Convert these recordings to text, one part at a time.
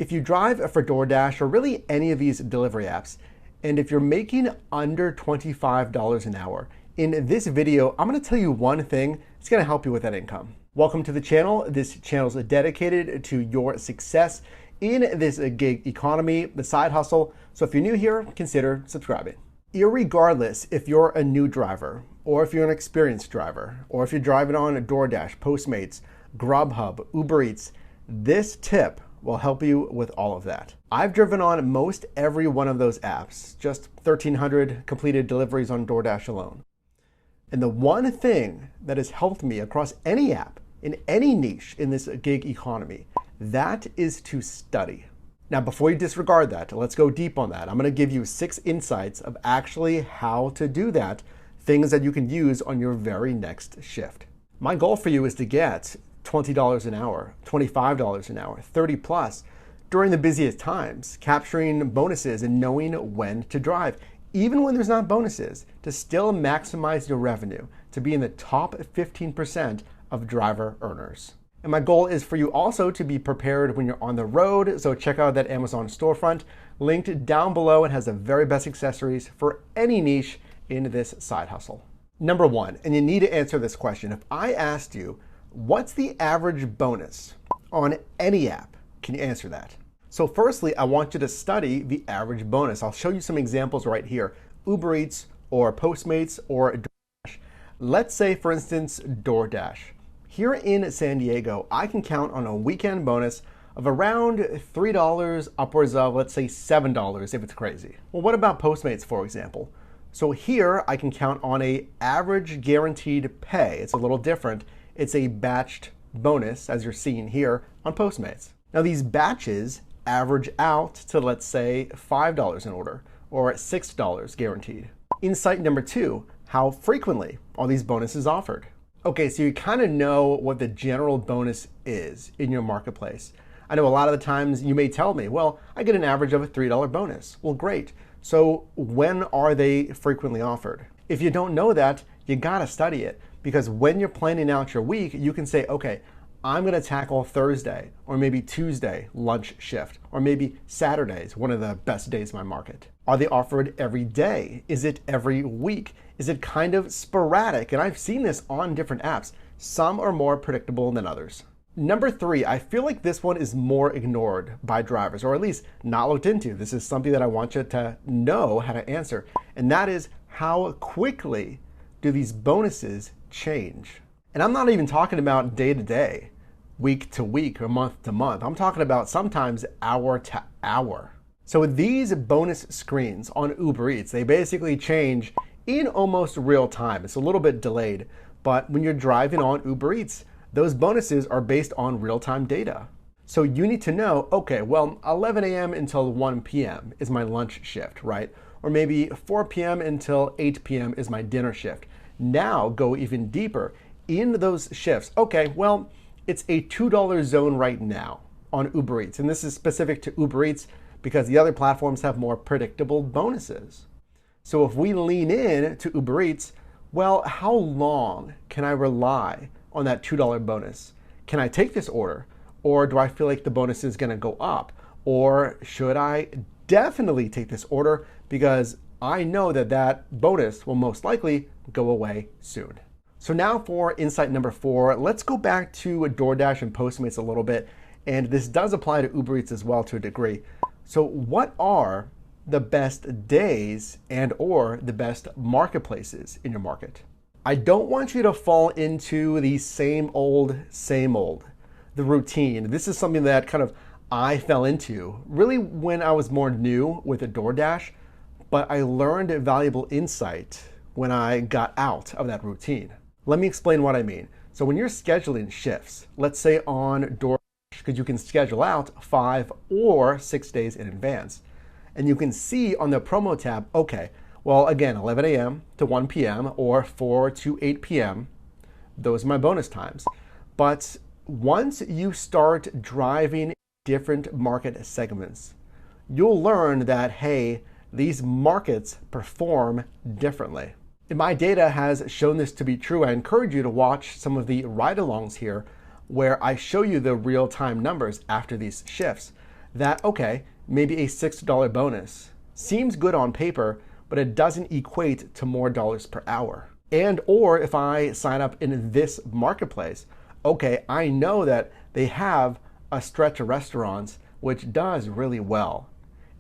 If you drive for DoorDash or really any of these delivery apps, and if you're making under $25 an hour, in this video, I'm going to tell you one thing that's going to help you with that income. Welcome to the channel. This channel is dedicated to your success in this gig economy, the side hustle. So if you're new here, consider subscribing. Irregardless if you're a new driver, or if you're an experienced driver, or if you're driving on a DoorDash, Postmates, Grubhub, Uber Eats, this tip will help you with all of that. I've driven on most every one of those apps, just 1,300 completed deliveries on DoorDash alone. And the one thing that has helped me across any app, in any niche in this gig economy, that is to study. Now, before you disregard that, let's go deep on that. I'm gonna give you 6 insights of actually how to do that, things that you can use on your very next shift. My goal for you is to get $20 an hour, $25 an hour, 30 plus during the busiest times, capturing bonuses and knowing when to drive, even when there's not bonuses, to still maximize your revenue, to be in the top 15% of driver earners. And my goal is for you also to be prepared when you're on the road, so check out that Amazon storefront linked down below. It has the very best accessories for any niche in this side hustle. Number one, and you need to answer this question. If I asked you, what's the average bonus on any app? Can you answer that? So firstly, I want you to study the average bonus. I'll show you some examples right here. Uber Eats or Postmates or DoorDash. Let's say, for instance, DoorDash. Here in San Diego, I can count on a weekend bonus of around $3 upwards of, let's say, $7 if it's crazy. Well, what about Postmates, for example? So here I can count on a average guaranteed pay. It's a little different. It's a batched bonus, as you're seeing here on Postmates. Now these batches average out to, let's say, $5 an order or $6 guaranteed. Insight number 2, how frequently are these bonuses offered? Okay, so you kind of know what the general bonus is in your marketplace. I know a lot of the times you may tell me, well, I get an average of a $3 bonus. Well, great. So when are they frequently offered? If you don't know that, you gotta study it. Because when you're planning out your week, you can say, okay, I'm gonna tackle Thursday or maybe Tuesday lunch shift, or maybe Saturday's one of the best days in my market. Are they offered every day? Is it every week? Is it kind of sporadic? And I've seen this on different apps. Some are more predictable than others. Number 3, I feel like this one is more ignored by drivers, or at least not looked into. This is something that I want you to know how to answer. And that is, how quickly do these bonuses change? And I'm not even talking about day to day, week to week, or month to month. I'm talking about sometimes hour to hour. So with these bonus screens on Uber Eats, they basically change in almost real time. It's a little bit delayed, but when you're driving on Uber Eats, those bonuses are based on real-time data. So you need to know, okay, well, 11 a.m. until 1 p.m. is my lunch shift, right? Or maybe 4 p.m. until 8 p.m. is my dinner shift. Now go even deeper in those shifts. Okay, well, it's a $2 zone right now on Uber Eats. And this is specific to Uber Eats because the other platforms have more predictable bonuses. So if we lean in to Uber Eats, well, how long can I rely on that $2 bonus? Can I take this order? Or do I feel like the bonus is gonna go up? Or should I definitely take this order because I know that that bonus will most likely go away soon? So now for insight number 4, let's go back to DoorDash and Postmates a little bit. And this does apply to Uber Eats as well to a degree. So what are the best days and or the best marketplaces in your market? I don't want you to fall into the same old, the routine. This is something that kind of I fell into really when I was more new with a DoorDash, but I learned a valuable insight when I got out of that routine. Let me explain what I mean. So when you're scheduling shifts, let's say on DoorDash, because you can schedule out 5 or 6 days in advance, and you can see on the promo tab, okay, well, again, 11 a.m. to 1 p.m. or 4 to 8 p.m., those are my bonus times. But once you start driving different market segments, you'll learn that, hey, these markets perform differently. And my data has shown this to be true. I encourage you to watch some of the ride-alongs here where I show you the real-time numbers after these shifts. that, okay, maybe a $6 bonus seems good on paper, but it doesn't equate to more dollars per hour. And or if I sign up in this marketplace, okay, I know that they have a stretch of restaurants which does really well.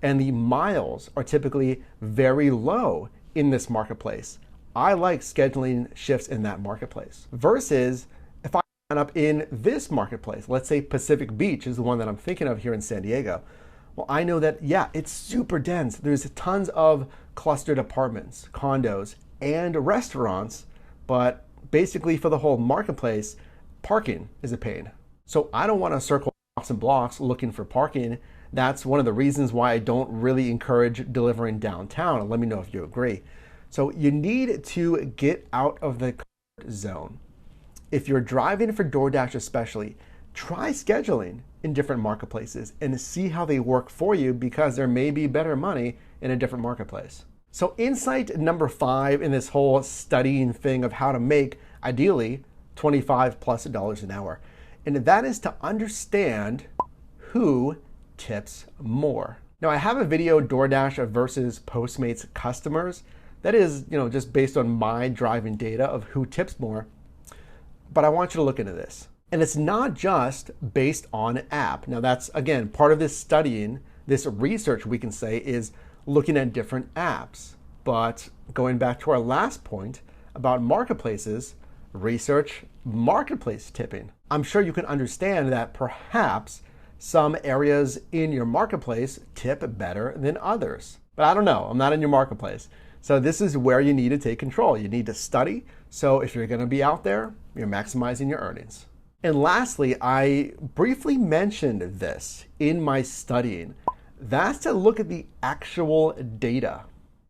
And the miles are typically very low in this marketplace. I like scheduling shifts in that marketplace. Versus if I sign up in this marketplace, let's say Pacific Beach is the one that I'm thinking of here in San Diego. Well, I know that, yeah, it's super dense. There's tons of clustered apartments, condos, and restaurants, but basically for the whole marketplace, parking is a pain. So I don't want to circle blocks and blocks looking for parking. That's one of the reasons why I don't really encourage delivering downtown. Let me know if you agree. So you need to get out of the comfort zone. If you're driving for DoorDash especially, try scheduling in different marketplaces and see how they work for you, because there may be better money in a different marketplace. So insight number 5 in this whole studying thing of how to make, ideally, $25+ an hour. And that is to understand who tips more. Now I have a video, DoorDash versus Postmates customers, that is, just based on my driving data of who tips more. But I want you to look into this. And it's not just based on app. Now that's, again, part of this studying, this research, we can say, is looking at different apps. But going back to our last point about marketplaces, research marketplace tipping. I'm sure you can understand that perhaps some areas in your marketplace tip better than others. But I don't know, I'm not in your marketplace. So this is where you need to take control. You need to study. So if you're gonna be out there, you're maximizing your earnings. And lastly, I briefly mentioned this in my studying. That's to look at the actual data.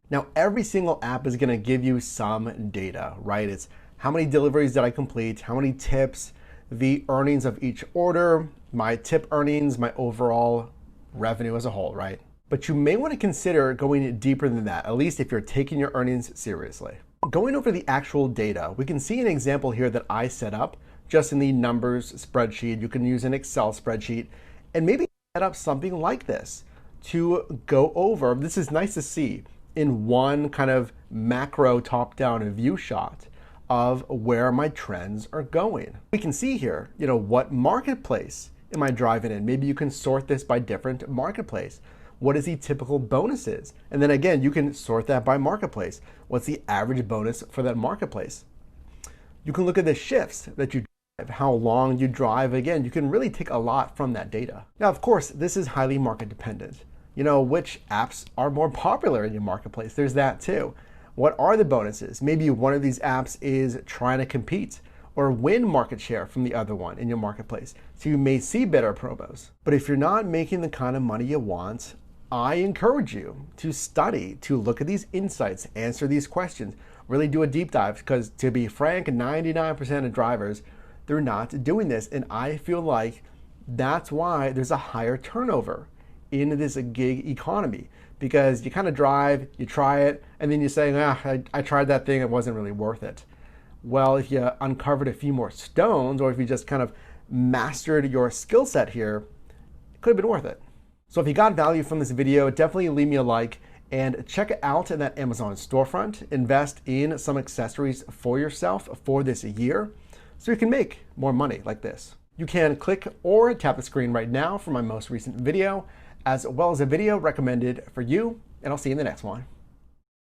Now, every single app is gonna give you some data, right? It's how many deliveries did I complete, how many tips, the earnings of each order, my tip earnings, my overall revenue as a whole, right? But you may want to consider going deeper than that, at least if you're taking your earnings seriously. Going over the actual data, we can see an example here that I set up just in the numbers spreadsheet. You can use an Excel spreadsheet and maybe set up something like this to go over. This is nice to see in one kind of macro top-down view shot of where my trends are going. We can see here, what marketplace am I driving in? Maybe you can sort this by different marketplace. What is the typical bonuses? And then again, you can sort that by marketplace. What's the average bonus for that marketplace? You can look at the shifts that you drive, how long you drive. Again, you can really take a lot from that data. Now, of course, this is highly market dependent. Which apps are more popular in your marketplace? There's that too. What are the bonuses? Maybe one of these apps is trying to compete or win market share from the other one in your marketplace. So you may see better promos. But if you're not making the kind of money you want, I encourage you to study, to look at these insights, answer these questions, really do a deep dive, because to be frank, 99% of drivers, they're not doing this. And I feel like that's why there's a higher turnover in this gig economy, because you kind of drive, you try it, and then you say, I tried that thing, it wasn't really worth it. Well, if you uncovered a few more stones, or if you just kind of mastered your skill set here, it could have been worth it. So if you got value from this video, definitely leave me a like and check it out in that Amazon storefront. Invest in some accessories for yourself for this year so you can make more money like this. You can click or tap the screen right now for my most recent video, as well as a video recommended for you, and I'll see you in the next one.